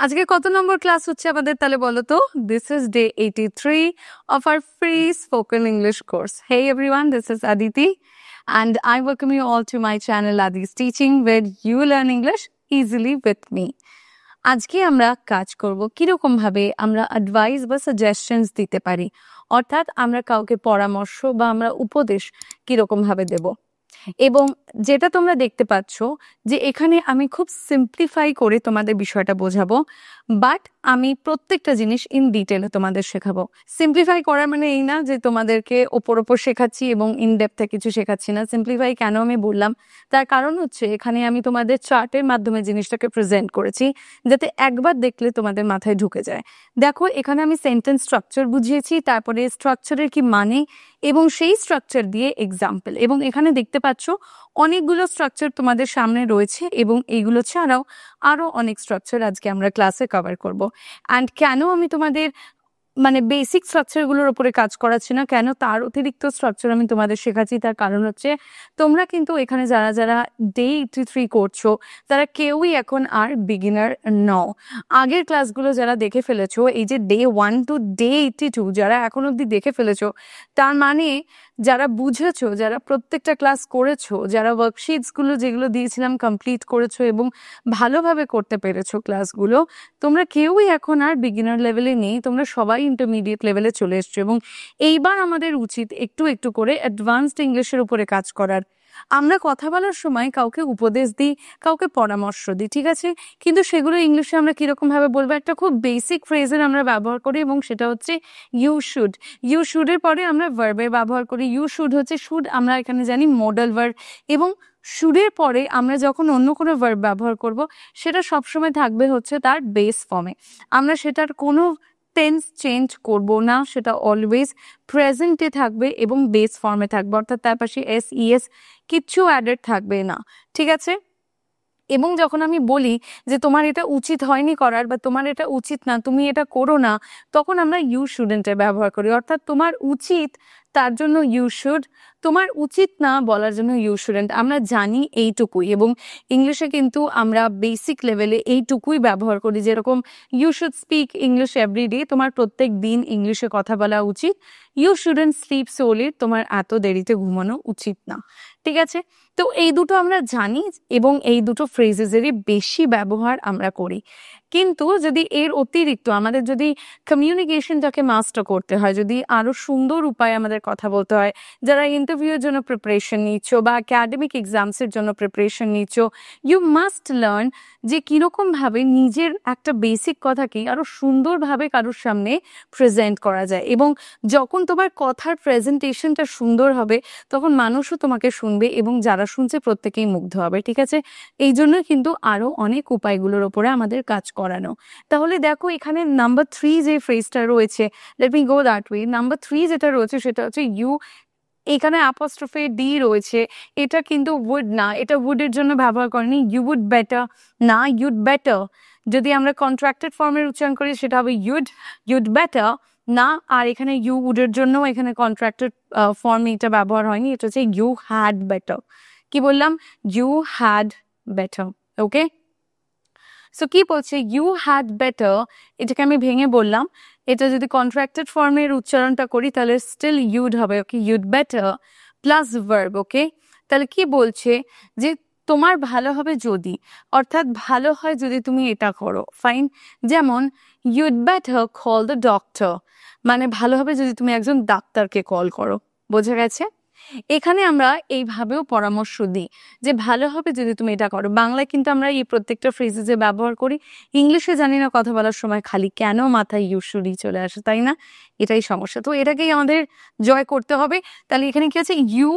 আজকে কত নম্বর ক্লাস হচ্ছে আমাদের তাহলে বলো তো? This is day 83 of our free spoken English course. Hey everyone, this is Aditi and I welcome you all to my channel Aditi's Teaching where you learn English easily with me. আজকে আমরা কাজ করব কিরকম ভাবে আমরা advice বা suggestions দিতে পারি, অর্থাৎ আমরা কাউকে পরামর্শ বা আমরা উপদেশ কিরকম ভাবে দেব। এবং যেটা তোমরা দেখতে পাচ্ছ যে এখানে আমি খুব সিম্পলিফাই করে তোমাদের বিষয়টা বোঝাবো, বাট আমি প্রত্যেকটা জিনিস ইন ডিটেলে তোমাদের শেখাবো। সিম্পলিফাই করার মানে এই না যে তোমাদেরকে ওপর শেখাচ্ছি এবং ইন ডেপথে কিছু শেখাচ্ছি না। সিম্পলিফাই কেন আমি বললাম, তার কারণ হচ্ছে এখানে আমি তোমাদের চার্টের মাধ্যমে জিনিসটাকে প্রেজেন্ট করেছি যাতে একবার দেখলে তোমাদের মাথায় ঢুকে যায়। দেখো এখানে আমি সেন্টেন্স স্ট্রাকচার বুঝিয়েছি, তারপরে স্ট্রাকচারের কি মানে এবং সেই স্ট্রাকচার দিয়ে এক্সাম্পল, এবং এখানে দেখতে পাচ্ছ অনেকগুলো স্ট্রাকচার তোমাদের সামনে রয়েছে এবং এইগুলো ছাড়াও আরো অনেক স্ট্রাকচার আজকে আমরা ক্লাসে কভার করব। অ্যান্ড কেন আমি তোমাদের বেসিক স্ট্রাকচারগুলোর উপরে কাজ করাচ্ছি না, কেন তার অতিরিক্ত স্ট্রাকচার আমি তোমাদের শেখাচ্ছি, তার কারণ হচ্ছে তোমরা কিন্তু এখানে যারা যারা ডে 83 করছো তারা কেউই এখন আর বিগিনার নও। আগের ক্লাসগুলো যারা দেখে ফেলেছো, এই যে ডে 1 টু ডে 82 যারা এখন অবধি দেখে ফেলেছো, তার মানে যারা বুঝেছো, যারা প্রত্যেকটা ক্লাস করেছো, যারা ওয়ার্কশিটসগুলো যেগুলো দিয়েছিলাম কমপ্লিট করেছো এবং ভালোভাবে করতে পেরেছো ক্লাসগুলো, তোমরা কেউই এখন আর বিগিনার লেভেলে নেই, তোমরা সবাই ইন্টারমিডিয়েট লেভেলে চলে এসছো। এবং এইবার আমাদের উচিত একটু একটু করে অ্যাডভান্সড ইংলিশের উপরে কাজ করার। আমরা কথা বলার সময় কাউকে উপদেশ দিই, কাউকে পরামর্শ দিই, ঠিক আছে, কিন্তু সেগুলো ইংলিশে আমরা কিরকম ভাবে বলবো? একটা খুব বেসিক ফ্রেজের আমরা ব্যবহার করি এবং সেটা হচ্ছে ইউ শুড। ইউ শুডের পরে আমরা ভার্বের ব্যবহার করি। ইউ শুড হচ্ছে শুড, আমরা এখানে জানি মডেল ভার্ব, এবং শুডের পরে আমরা যখন অন্য কোনো ভার্ব ব্যবহার করব সেটা সবসময় থাকবে হচ্ছে তার বেস ফর্মে। আমরা সেটার কোনো টেন্স চেঞ্জ করব না, সেটা অলওয়েজ প্রেজেন্টে থাকবে এবং বেস ফর্মে থাকবে, অর্থাৎ তার পাশে এস ইএস কিচ্ছু অ্যাডেড থাকবে না, ঠিক আছে। এবং যখন আমি বলি যে তোমার এটা উচিত হয়নি করার বা তোমার এটা উচিত না, তুমি এটা করো না, তখন আমরা ইউ শুডেন্টের ব্যবহার করি, অর্থাৎ তোমার উচিত তার জন্য ইউ শুড, তোমার উচিত না বলার জন্য ইউ শুডেন্ট। আমরা জানি এইটুকুই, এবং ইংলিশে কিন্তু আমরা বেসিক লেভেলে এইটুকুই ব্যবহার করি, যেরকম you should speak English everyday, তোমার প্রত্যেক দিন ইংলিশে কথা বলা উচিত। You shouldn't sleep so late, তোমার এত দেরিতে ঘুমানো উচিত না, ঠিক আছে। তো এই দুটো আমরা জানি এবং এই দুটো ফ্রেজেসেরই বেশি ব্যবহার আমরা করি। কিন্তু যদি এর অতিরিক্ত আমাদের যদি কমিউনিকেশনটাকে মাস্টার করতে হয়, যদি আরো সুন্দর উপায়ে আমাদের কথা বলতে হয়, যারা ইন্টারভিউর জন্য প্রিপারেশন নিচ্ছ বা একাডেমিক এক্সামসের জন্য প্রিপারেশন নিচ্ছ, ইউ মাস্ট লার্ন যে কিরকম ভাবে নিজের একটা বেসিক কথাকে আরো সুন্দরভাবে কারোর সামনে প্রেজেন্ট করা যায়। এবং যখন তোমার কথার প্রেজেন্টেশনটা সুন্দর হবে তখন মানুষও তোমাকে শুনবে এবং যারা শুনছে প্রত্যেকেই মুগ্ধ হবে, ঠিক আছে। এই জন্য কিন্তু আরো অনেক উপায়গুলোর উপরে আমাদের কাজ করানো। তাহলে দেখো এখানে নাম্বার 3 যে ফ্রেজটা রয়েছে, let me go that way. Number 3 যেটা রয়েছে সেটা হচ্ছে ইউ, এখানে অ্যাপোস্ট্রফে ডি রয়েছে, এটা কিন্তু উড না, এটা উডের জন্য ব্যবহার করেনি। ইউ উড বেটার না, ইউড বেটার। যদি আমরা কন্ট্রাক্টেড ফর্মের উচ্চারণ করি সেটা হবে ইউড, ইউড বেটার না। আর এখানে ইউ উডের জন্য এখানে কন্ট্রাক্টেড ফর্মে এটা ব্যবহার হয়নি, এটা হচ্ছে ইউ হ্যাড বেটার। কি বললাম? You had better, okay. So কি বলছে? ইউ হ্যাড বেটার, এটাকে আমি ভেঙে বললাম, এটা যদি কন্ট্রাক্টেড ফর্মের উচ্চারণটা করি তাহলে স্টিল ইউড হবে, ওকে। ইউড বেটার প্লাস ভার্ব, ওকে। তাহলে কি বলছে যে তোমার ভালো হবে যদি, অর্থাৎ ভালো হয় যদি তুমি এটা করো, ফাইন। যেমন ইউড বেটার কল দ্য ডক্টর, মানে ভালো হবে যদি তুমি একজন ডাক্তারকে কল করো, বোঝা গেছে। এখানে আমরা এইভাবেও পরামর্শ দিই যে ভালো হবে যদি তুমি এটা করো। বাংলায় কিন্তু আমরা এই প্রত্যেকটা ফ্রেজে ব্যবহার করি, ইংলিশে জানি না কথা বলার সময় খালি কেন মাথায় ইউজুয়ালি চলে আসে, তাই না? এটাই সমস্যা। তো এটাকেই আমাদের জয় করতে হবে। তাহলে এখানে কি আছে? You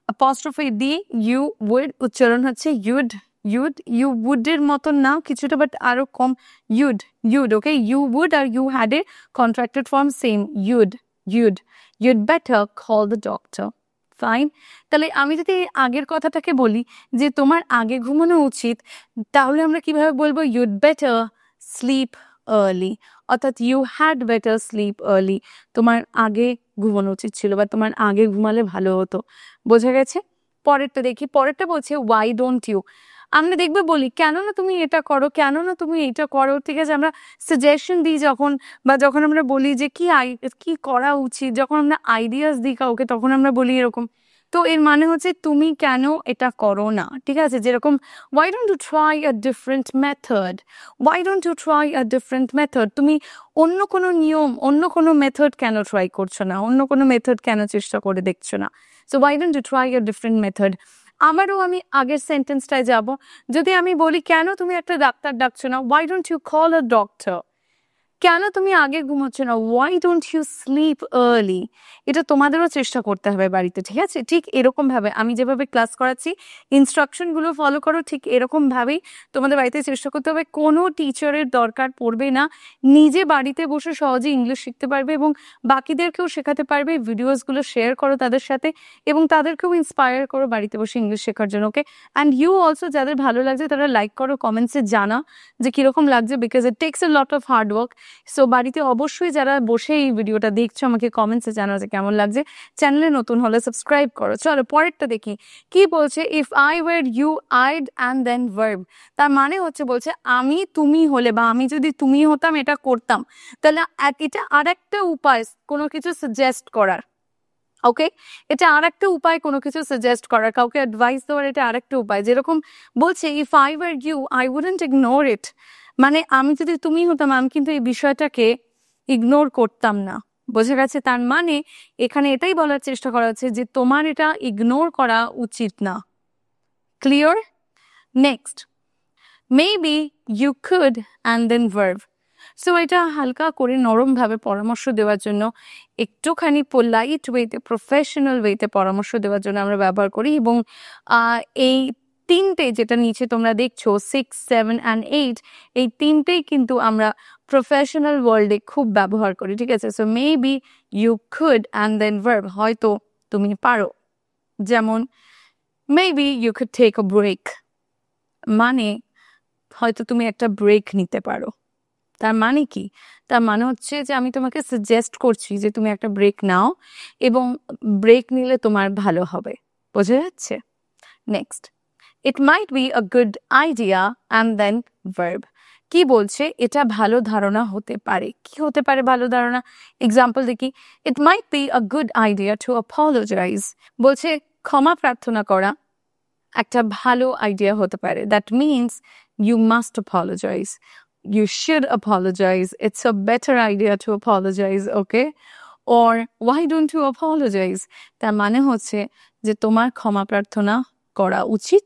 apostrophe D, you would, উচ্চারণ হচ্ছে ইউড, ইউড। ইউ উডের মতন না কিছুটা, বাট আরো কম, you'd, you'd, okay. You would আর ইউ হ্যাড এর contracted form same, you'd, you'd. You'd better call the doctor, fine. তাহলে আমি যদি আগের কথাটাকে বলি যে তোমার আগে ঘুমানো উচিত, তাহলে আমরা কিভাবে বলবো? ইউড বেটার স্লিপ আর্লি, অর্থাৎ you had better sleep early, তোমার আগে ঘুমানো উচিত ছিল বা তোমার আগে ঘুমালে ভালো হতো, বোঝা গেছে। পরেরটা দেখি, পরেরটা বলছে ওয়াই ডোন্ট ইউ। আমরা দেখবে বলি কেন না তুমি এটা করো, কেন না তুমি এটা করো, ঠিক আছে? আমরা সাজেশন দিই যখন, বা যখন আমরা বলি যে কি করা উচিত, যখন আমরা আইডিয়াস দিই কাউকে, তখন আমরা বলি এরকম। তো এর মানে হচ্ছে তুমি কেন এটা করো না, ঠিক আছে? যেরকম why don't you try a different method, why don't you try a different method, তুমি অন্য কোনো নিয়ম, অন্য কোনো মেথড কেন ট্রাই করছো না, অন্য কোনো মেথড কেন চেষ্টা করে দেখছো না? So why don't you try a different method? আবারও আমি আগের সেন্টেন্সটায় যাব। যদি আমি বলি কেন তুমি একটা ডাক্তার ডাকছো না, why don't you call a doctor? কেন তুমি আগে ঘুমোচ্ছ না, why don't you sleep early? এটা তোমাদেরও চেষ্টা করতে হবে বাড়িতে, ঠিক আছে? ঠিক এরকম ভাবে আমি যেভাবে ক্লাস করাচ্ছি, ইনস্ট্রাকশন গুলো ফলো করো, ঠিক এরকম ভাবেই তোমাদের বাড়িতে চেষ্টা করতে হবে। কোনো টিচারের দরকার পড়বে না, নিজে বাড়িতে বসে সহজে ইংলিশ শিখতে পারবে এবং বাকিদেরকেও শেখাতে পারবে। ভিডিওস গুলো শেয়ার করো তাদের সাথে এবং তাদেরকেও ইন্সপায়ার করো বাড়িতে বসে ইংলিশ শেখার জন্য, ওকে? অ্যান্ড ইউ অলসো, যাদের ভালো লাগছে তারা লাইক করো, কমেন্টসে জানা যে কিরকম লাগছে, because it takes A lot of hard work. So বাড়িতে অবশ্যই যারা বসে এই ভিডিওটা দেখছো আমাকে কমেন্টসে জানাও যে কেমন লাগছে। চ্যানেলে নতুন হলে সাবস্ক্রাইব করো। চলো পরেরটা দেখি কি বলছে। If I were you, I'd and then verb. তার মানে হচ্ছে বলছে আমি তুমি হলে, বা আমি যদি তুমি হতাম এটা করতাম, তাহলে এটা আর একটা উপায় কোনো কিছু সাজেস্ট করার, ওকে? এটা আর একটা উপায় কোনো কিছু সাজেস্ট করার, কাউকে অ্যাডভাইস দেওয়ার, এটা আর একটা উপায়। যেরকম বলছে if I were you I wouldn't ignore it, মানে আমি যদি তুমি হতাম আমি কিন্তু এই বিষয়টাকে ইগনোর করতাম না। বোঝা গেছে? তার মানে এখানে এটাই বলার চেষ্টা করা হচ্ছে যে তোমার এটা ইগনোর করা উচিত না। Clear? Next, maybe you could and then verb. So এটা হালকা করে নরম ভাবে পরামর্শ দেওয়ার জন্য, একটুখানি পোলাইট ওয়েতে, প্রফেশনাল ওয়েতে পরামর্শ দেওয়ার জন্য আমরা ব্যবহার করি। এবং এই তিনটে যেটা নিচে তোমরা দেখছো 6, 7 and 8, এই তিনটেই কিন্তু আমরা প্রফেশনাল ওয়ার্ল্ডে খুব ব্যবহার করি, ঠিক আছে? So maybe you could and then verb, হয়তো তুমি পারো। যেমন maybe you could take a break, মানে হয়তো তুমি একটা ব্রেক নিতে পারো। তার মানে কি? তার মানে হচ্ছে যে আমি তোমাকে সাজেস্ট করছি যে তুমি একটা ব্রেক নাও এবং ব্রেক নিলে তোমার ভালো হবে। বোঝা যাচ্ছে? Next, it might be a good idea and then verb. কি বলছে? এটা ভালো ধারণা হতে পারে। কি হতে পারে ভালো ধারণা? এক্সাম্পল দেখি। It might be a good idea to apologize. বলছে ক্ষমা প্রার্থনা করা একটা ভালো আইডিয়া হতে পারে। That means you must apologize, you should apologize, it's a better idea to apologize, okay? Or why don't you apologize? তার মানে হচ্ছে যে তোমার ক্ষমা প্রার্থনা করা উচিত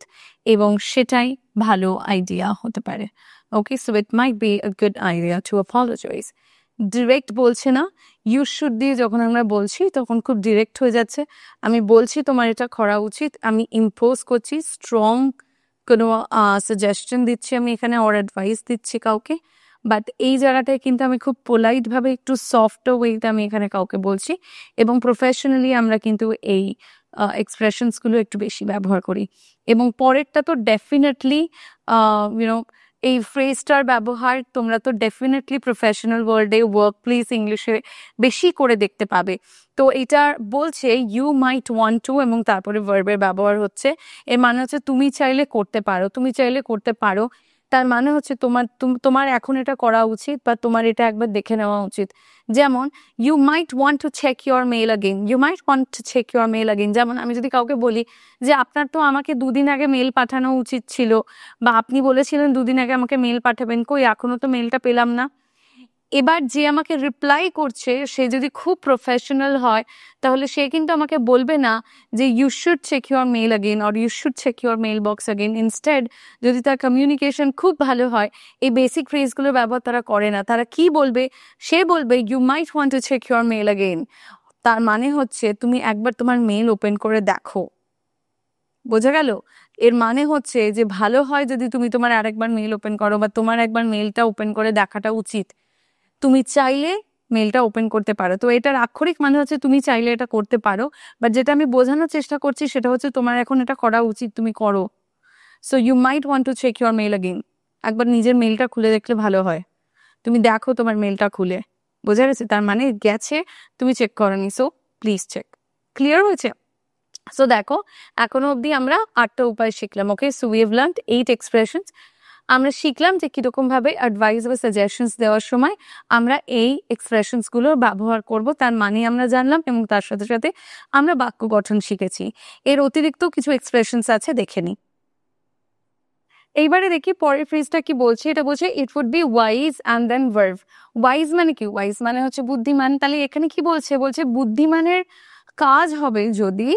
এবং সেটাই ভালো আইডিয়া হতে পারে, okay? So it might be a good idea to apologize. Direct বলছে না, ইউ শুড দিয়ে যখন আমরা বলছি তখন খুব ডিরেক্ট হয়ে যাচ্ছে। আমি বলছি তোমার এটা করা উচিত, আমি ইম্পোজ করছি, স্ট্রং কোনো সাজেশন দিচ্ছি আমি এখানে, ওর অ্যাডভাইস দিচ্ছি কাউকে। বাট এই জায়গাটায় কিন্তু আমি খুব পোলাইট ভাবে, একটু সফট ওয়েতে আমি এখানে কাউকে বলছি। এবং প্রফেশনালি আমরা কিন্তু এই এক্সপ্রেশনস গুলো একটু বেশি ব্যবহার করি। এবং পরেরটা তো ডেফিনেটলি ইউনো, এই ফ্রেজটার ব্যবহার তোমরা তো ডেফিনেটলি প্রফেশনাল ওয়ার্ল্ডে, ওয়ার্ক প্লেস ইংলিশে বেশি করে দেখতে পাবে। তো এটা বলছে ইউ মাইট ওয়ান্ট টু এবং তারপরে ভার্বের ব্যবহার হচ্ছে। এর মানে হচ্ছে তুমি চাইলে করতে পারো, তুমি চাইলে করতে পারো। তার মানে হচ্ছে তোমার এখন এটা করা উচিত বা তোমার এটা একবার দেখে নেওয়া উচিত। যেমন you might want to check your mail again, you might want to check your mail again. যেমন আমি যদি কাউকে বলি যে আপনার তো আমাকে 2 দিন আগে মেল পাঠানো উচিত ছিল, বা আপনি বলেছিলেন 2 দিন আগে আমাকে মেল পাঠাবেন, কই এখনো তো মেলটা পেলাম না। এবার যে আমাকে রিপ্লাই করছে সে যদি খুব প্রফেশনাল হয় তাহলে সে কিন্তু আমাকে বলবে না যে you should check your mail again or you should check your mail box again. Instead যদি তার কমিউনিকেশন খুব ভালো হয়, এই বেসিক ফ্রেজগুলোর ব্যবহার তারা করে না। তারা কি বলবে? সে বলবে you might want to check your mail again. তার মানে হচ্ছে তুমি একবার তোমার মেল ওপেন করে দেখো। বোঝা গেল? এর মানে হচ্ছে যে ভালো হয় যদি তুমি তোমার আরেকবার মেল ওপেন করো, বা তোমার একবার মেলটা ওপেন করে দেখাটা উচিত। তুমি চাইলে মেলটা ওপেন করতে পারো। তো এটার আক্ষরিক মানে হচ্ছে তুমি চাইলে এটা করতে পারো, বাট যেটা আমি বোঝানোর চেষ্টা করছি সেটা হচ্ছে তোমার এখন এটা করা উচিত, তুমি করো। So you might want to check your mail again. একবার নিজের মেলটা খুলে দেখলে ভালো হয়। তুমি দেখো তোমার মেলটা খুলে। বোঝা গেছে? তার মানে গেছে, তুমি চেক করনি, সো প্লিজ চেক। ক্লিয়ার হয়েছে? সো দেখো এখনো অবধি আমরা 8টা উপায় শিখলাম। Okay, so we have learned 8 expressions. আমরা শিখলাম যে কিরকম ভাবে অ্যাডভাইস বা সাজেশনস দেওয়ার সময় আমরা এই এক্সপ্রেশনস গুলো ব্যবহার করব, তার মানে আমরা জানলাম এবং তার সাথে সাথে আমরা বাক্য গঠন শিখেছি। এর অতিরিক্ত কিছু এক্সপ্রেশনস আছে, দেখে নিই। এইবারে দেখি পরের ফ্রেজটা কি বলছে। এটা বলছে it would be wise and then verb. Wise মানে কি? ওয়াইজ মানে হচ্ছে বুদ্ধিমান। তাহলে এখানে কি বলছে? বলছে বুদ্ধিমানের কাজ হবে যদি,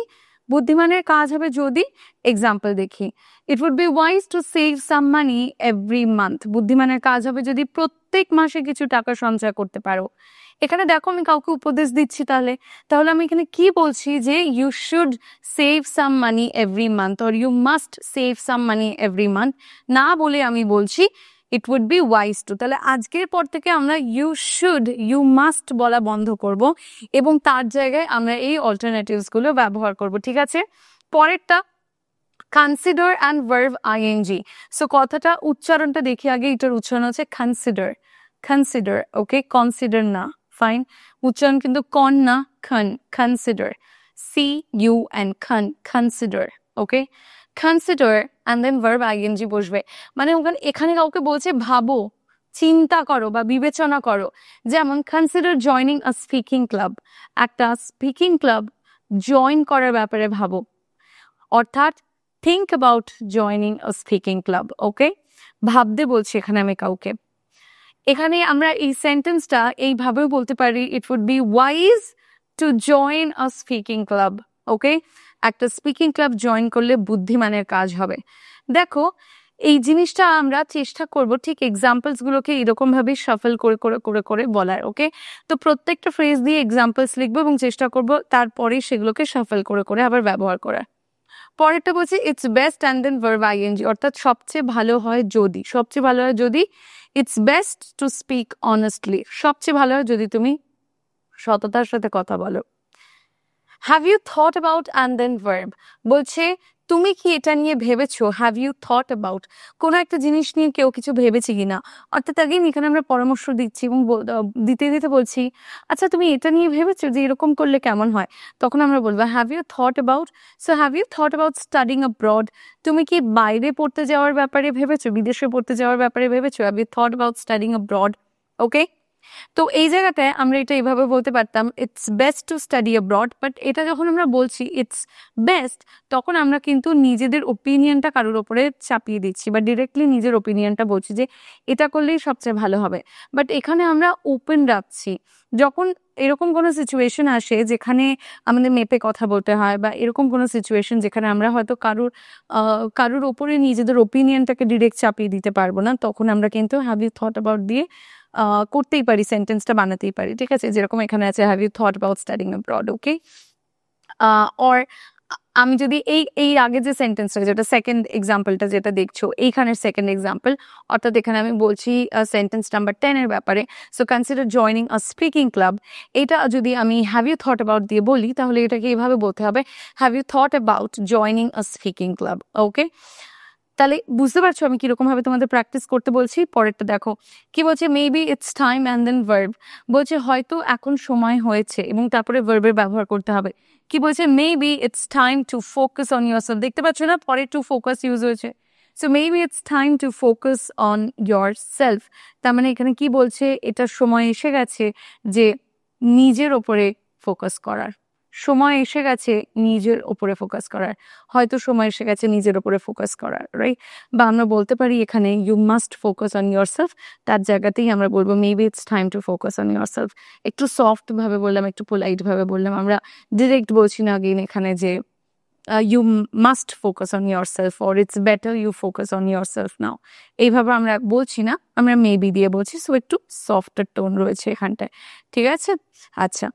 বুদ্ধিমানের কাজ হবে যদি, এক্সাম্পল দেখি, it would be wise to save some money every month. বুদ্ধিমানের কাজ হবে যদি প্রত্যেক মাসে কিছু টাকা সঞ্চয় করতে পারো। এখানে দেখো আমি কাউকে উপদেশ দিচ্ছি, তাহলে তাহলে আমি এখানে কি বলছি যে you should save some money every month or you must save some money every month, না বলে আমি বলছি it would be wise to. তাহলে আজকের পর থেকে আমরা ইউ শুড, ইউ মাস্ট বলা বন্ধ করব এবং তার জায়গায় আমরা এই অল্টারনেটিভস গুলো ব্যবহার করব। ঠিক আছে, পরেরটা consider and verb ING. So কথাটা উচ্চারণটা দেখি আগে। এটার উচ্চারণ হচ্ছে কনসিডার, কনসিডার। ওকে, কনসিডার না, ফাইন। উচ্চারণ কিন্তু কন না, খন। কনসিডার, CUN, খন, consider. Okay, consider and then verb ING বসবে। মানে এখানে কাউকে বলছে ভাবো, চিন্তা করো বা বিবেচনা করো। যেমন consider joining a speaking club, একটা স্পিকিং ক্লাব জয়েন করার ব্যাপারে ভাবো, অর্থাৎ think about joining a speaking club. Okay, ভাবতে বলছি এখানে আমি কাউকে। এখানে আমরা এই সেন্টেন্সটা এইভাবেও বলতে পারি, it would be wise to join a speaking club. Okay, একটা স্পিকিং ক্লাব জয়েন করলে বুদ্ধিমানের কাজ হবে। দেখো এই জিনিসটা আমরা চেষ্টা করব ঠিক এক্সাম্পলস গুলোকে এরকম ভাবে শাফল করে করে করে করে বলার। ওকে, তো প্রত্যেকটা ফ্রেজ দিয়ে এক্সাম্পলস লিখবো এবং চেষ্টা করব তারপরে সেগুলোকে শাফল করে করে আবার ব্যবহার করার। পরেরটা বলছি it's best and then verb ING, অর্থাৎ সবচেয়ে ভালো হয় যদি, সবচেয়ে ভালো হয় যদি, it's best to speak honestly, সবচেয়ে ভালো হয় যদি তুমি সততার সাথে কথা বলো। Have you thought about and then verb, বলছে তুমি কি এটা নিয়ে ভেবেছো? হ্যাভ ইউ থট অ্যাবাউট, কোনো একটা জিনিস নিয়ে কেউ কিছু ভেবেছে কিনা, অর্থাৎ আগে এখানে আমরা পরামর্শ দিচ্ছি এবং দিতে দিতে বলছি আচ্ছা তুমি এটা নিয়ে ভেবেছো যে এরকম করলে কেমন হয়, তখন আমরা বলবো have you thought about. So have you thought about studying abroad, তুমি কি বাইরে পড়তে যাওয়ার ব্যাপারে ভেবেছো, বিদেশে পড়তে যাওয়ার ব্যাপারে ভেবেছো? Have you thought about studying abroad. Okay, তো এই জায়গাটায় আমরা এটা এইভাবে বলতে পারতাম it's best to study abroad, but এটা যখন আমরা বলছি ইটস বেস্ট, তখন আমরা কিন্তু নিজেদের ওপিনিয়নটা কারোর ওপরে চাপিয়ে দিচ্ছি বা ডিরেক্টলি নিজের ওপিনিয়নটা বলছি যে এটা করলেই সবচেয়ে ভালো হবে। বাট এখানে আমরা ওপেন রাখছি। যখন এরকম কোনো সিচুয়েশন আসে যেখানে আমাদের মেপে কথা বলতে হয় বা এরকম কোনো সিচুয়েশন যেখানে আমরা হয়তো কারোর ওপরে নিজেদের ওপিনিয়নটাকে ডিরেক্ট চাপিয়ে দিতে পারবো না, তখন আমরা কিন্তু হ্যাভ ইউ থট অ্যাবাউট দিয়ে করতেই পারি, সেন্টেন্সটা বানাতেই পারি। ঠিক আছে, যেরকম এখানে আছে have you thought about studying abroad. Okay, or আমি যদি এই আগে যে সেন্টেন্সটা, যেটা সেকেন্ড এক্সাম্পলটা যেটা দেখছো, এইখানের সেকেন্ড এক্সাম্পল, অর্থাৎ এখানে আমি বলছি সেন্টেন্স নাম্বার 10 এর ব্যাপারে। So consider joining a speaking club, এটা যদি আমি হ্যাভ ইউ থট অ্যাবাউট দিয়ে বলি তাহলে এটাকে এইভাবে বলতে হবে have you thought about joining a speaking club. Okay, তাহলে বুঝতে পারছো আমি কিরকম ভাবে তোমাদের প্র্যাকটিস করতে বলছি। পরেরটা দেখো কি বলছে, maybe it's time and then verb, বলছে হয়তো এখন সময় হয়েছে এবং তারপরে ভার্বের ব্যবহার করতে হবে। কি বলছে, maybe it's time to focus on yourself, দেখতে পাচ্ছ না পরে টু ফোকাস ইউজ হয়েছে। So maybe it's time to focus on your self, তার মানে এখানে কি বলছে, এটার সময় এসে গেছে যে নিজের ওপরে ফোকাস করার, সময় এসে গেছে নিজের ওপরে ফোকাস করার, হয়তো সময় এসে গেছে নিজের ওপরে ফোকাস করার, রাইট? বা আমরা বলতে পারি এখানে you must focus on yourself, তার জায়গাতেই আমরা বলবো maybe it's time to focus on yourself. একটু সফট ভাবে বললাম, একটু পোলাইট ভাবে বললাম, আমরা ডিরেক্ট বলছি না আগেই এখানে যে you must focus on yourself or it's better you focus on yourself now, এইভাবে আমরা বলছি না, আমরা মেবি দিয়ে বলছি। সো একটু সফটার টোন রয়েছে এখানটায়। ঠিক আছে, আচ্ছা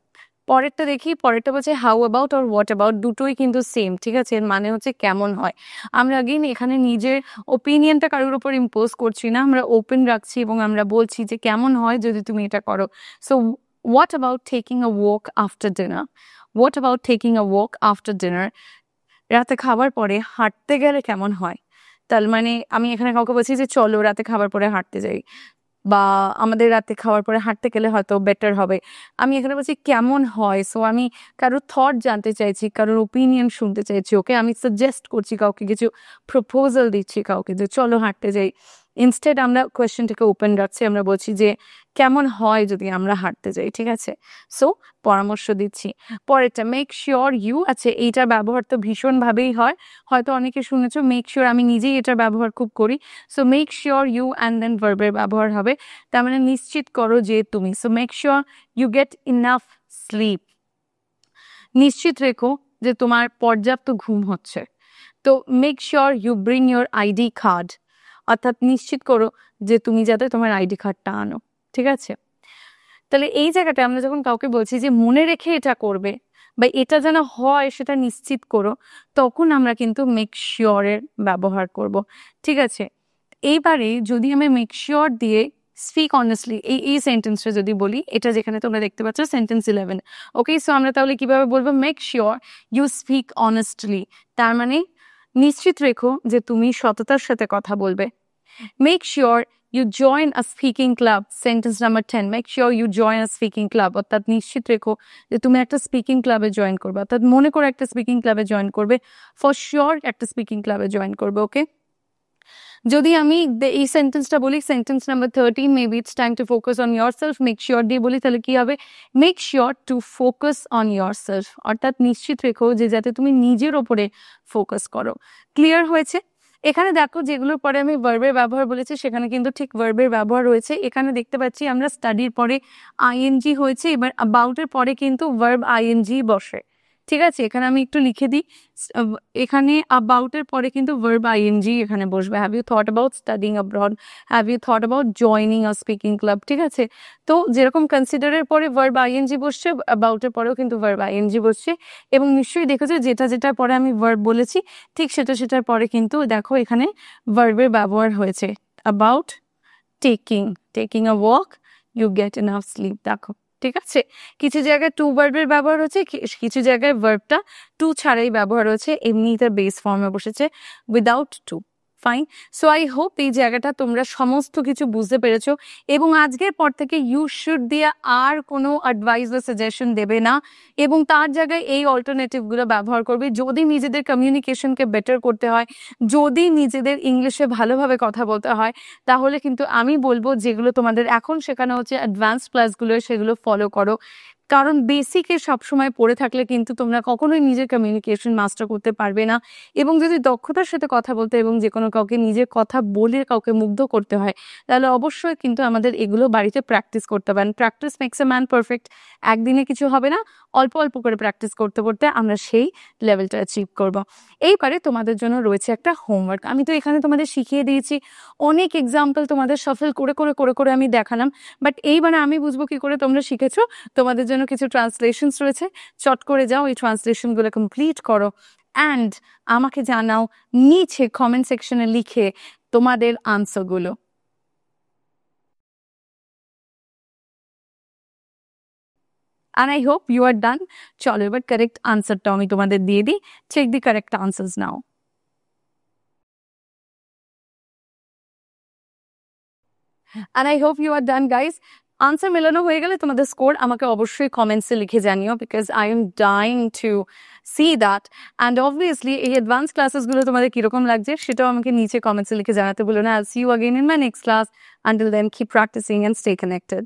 পরেরটা দেখি। পরেরটা বলছে হাউ অ্যাবাউট আর হোয়াট অ্যাবাউট, দুটোই কিন্তু সেম। ঠিক আছে, এর মানে হচ্ছে কেমন হয়। আমরা আগেই এখানে নিজের ওপিনিয়নটা কারোর উপর ইম্পোজ করছি না, আমরা ওপেন রাখছি এবং আমরা বলছি যে কেমন হয় যদি তুমি এটা করো। So what about taking a walk after dinner, what about taking a walk after dinner, রাতে খাবার পরে হাঁটতে গেলে কেমন হয়। তার মানে আমি এখানে কাউকে বলছি যে চলো রাতে খাবার পরে হাঁটতে যাই, বা আমাদের রাতে খাওয়ার পরে হাঁটতে গেলে হয়তো বেটার হবে। আমি এখানে বলছি কেমন হয়, সো আমি কারোর থট জানতে চাইছি, কারোর ওপিনিয়ন শুনতে চাইছি। ওকে, আমি সাজেস্ট করছি কাউকে, কিছু প্রপোজাল দিচ্ছি কাউকে যে চলো হাঁটতে যাই। ইনস্টেড আমরা কোয়েশ্চেনটাকে ওপেন রাখছি, আমরা বলছি যে কেমন হয় যদি আমরা হাঁটতে যাই, ঠিক আছে? সো পরামর্শ দিচ্ছি। পরেরটা মেক শিওর ইউ আছে, এইটার ব্যবহার তো ভীষণভাবেই হয়, হয়তো অনেকে শুনেছো। মেক শিওর, আমি নিজেই এটার ব্যবহার খুব করি। So make sure you and then ভার্বের ব্যবহার হবে, তার মানে নিশ্চিত করো যে তুমি। So make sure you get enough sleep, নিশ্চিত রেখো যে তোমার পর্যাপ্ত ঘুম হচ্ছে। তো make sure you bring your ID card, অর্থাৎ নিশ্চিত করো যে তুমি যাতে তোমার আইডি কার্ডটা আনো, ঠিক আছে? তাহলে এই জায়গাটা আমরা যখন কাউকে বলছি যে মনে রেখে এটা করবে বা এটা যেন হয় সেটা নিশ্চিত করো, তখন আমরা কিন্তু মেক শিওরের ব্যবহার করব, ঠিক আছে? এইবারে যদি আমি মেক শিওর দিয়ে স্পিক অনেস্টলি এই সেন্টেন্সটা যদি বলি, এটা যেখানে তোমরা দেখতে পাচ্ছ সেন্টেন্স 11। ওকে, সো আমরা তাহলে কিভাবে বলবো? Make sure you speak honestly, তার মানে নিশ্চিত রেখো যে তুমি সততার সাথে কথা বলবে। Make sure you join a speaking club, sentence number 10। Make sure you join a speaking club, অর্থাৎ নিশ্চিত রেখো যে তুমি একটা স্পিকিং ক্লাবে জয়েন করবে, অর্থাৎ মনে করে একটা স্পিকিং ক্লাবে জয়েন করবে, ফর শিওর একটা স্পিকিং ক্লাবে জয়েন করবে। ওকে, যদি আমি এই সেন্টেন্সটা বলি, sentence number 13, maybe it's time to focus on your self, make sure দিয়ে বলি, তাহলে কি হবে? Make sure to focus on your self, অর্থাৎ নিশ্চিত রেখো যে যাতে তুমি নিজের ওপরে ফোকাস করো। ক্লিয়ার হয়েছে? এখানে দেখো যেগুলোর পরে আমি ভার্বের ব্যবহার বলেছি সেখানে কিন্তু ঠিক ভার্বের ব্যবহার রয়েছে। এখানে দেখতে পাচ্ছি আমরা স্টাডির পরে আইএনজি হয়েছে, এবার অ্যাবাউটের পরে কিন্তু ভার্ব আইএনজি বসে, ঠিক আছে? এখানে আমি একটু লিখে দিই, এখানে অ্যাবাউটের পরে কিন্তু ভার্ব আইএনজি এখানে বসবে। Have you thought about studying abroad, have you thought about joining a speaking club, ঠিক আছে? তো যেরকম কনসিডারের পরে ভার্ব আইএনজি বসছে, অ্যাবাউটের পরেও কিন্তু ভার্ব আইএনজি বসছে। এবং নিশ্চয়ই দেখেছো যেটার পরে আমি ভার্ব বলেছি ঠিক সেটার পরে কিন্তু দেখো এখানে ভার্বের ব্যবহার হয়েছে। About taking a walk, you get enough sleep, দেখো, ঠিক আছে? কিছু জায়গায় টু ভার্বের ব্যবহার হচ্ছে, কিছু জায়গায় ভার্বটা টু ছাড়াই ব্যবহার হচ্ছে, এমনি তার বেস ফর্মে বসেছে without to. Fine. So I hope এই জায়গাটা তোমরা সমস্ত কিছু বুঝতে পেরেছো, এবং আজকের পর থেকে ইউ শুড দিয়ে আর কোনো অ্যাডভাইস বা সাজেশন দেবে না, এবং তার জায়গায় এই অল্টারনেটিভগুলো ব্যবহার করবে। যদি নিজেদের কমিউনিকেশনকে বেটার করতে হয়, যদি নিজেদের ইংলিশে ভালোভাবে কথা বলতে হয়, তাহলে কিন্তু আমি বলবো যেগুলো তোমাদের এখন শেখানো হচ্ছে অ্যাডভান্স ক্লাসগুলো, সেগুলো ফলো করো। কারণ বেসিকে সবসময় পড়ে থাকলে কিন্তু তোমরা কখনোই নিজের কমিউনিকেশন মাস্টার করতে পারবে না। এবং যদি দক্ষতার সাথে কথা বলতে এবং যে কোনো কাউকে নিজের কথা বলে কাউকে মুগ্ধ করতে হয়, তাহলে অবশ্যই কিন্তু আমাদের এগুলো বাড়িতে প্র্যাকটিস করতে পারেন। Practice makes a man perfect. একদিনে কিছু হবে না, অল্প অল্প করে প্র্যাকটিস করতে করতে আমরা সেই লেভেলটা অ্যাচিভ করব। এইবারে তোমাদের জন্য রয়েছে একটা হোমওয়ার্ক। আমি তো এখানে তোমাদের শিখিয়ে দিয়েছি, অনেক এক্সাম্পল তোমাদের সফল করে করে করে করে আমি দেখালাম, বাট এইবারে আমি বুঝবো কি করে তোমরা শিখেছো। তোমাদের জন্য কিছু ট্রান্সলেশনস রয়েছে, চট করে যাও এই ট্রান্সলেশনগুলো কমপ্লিট করো, অ্যান্ড আমাকে জানাও নিচে কমেন্ট সেকশনে লিখে তোমাদের আনসারগুলো। And I hope you are done. চলো এবার কারেক্ট আনসারটা আমি তোমাদের দিয়ে দিই। Check the correct answers now. And I hope you are done, guys. Answer মেলানো হয়ে গেলে তোমাদের স্কোর আমাকে অবশ্যই কমেন্টসে লিখে জানিও, because I am dying to see that. And obviously এই অ্যাডভান্স ক্লাসেসগুলো তোমাদের কিরকম লাগছে সেটাও আমাকে নিচে কমেন্টসে লিখে জানাতে বলো না। I'll see you again in my next class. Until then, keep practicing and stay connected.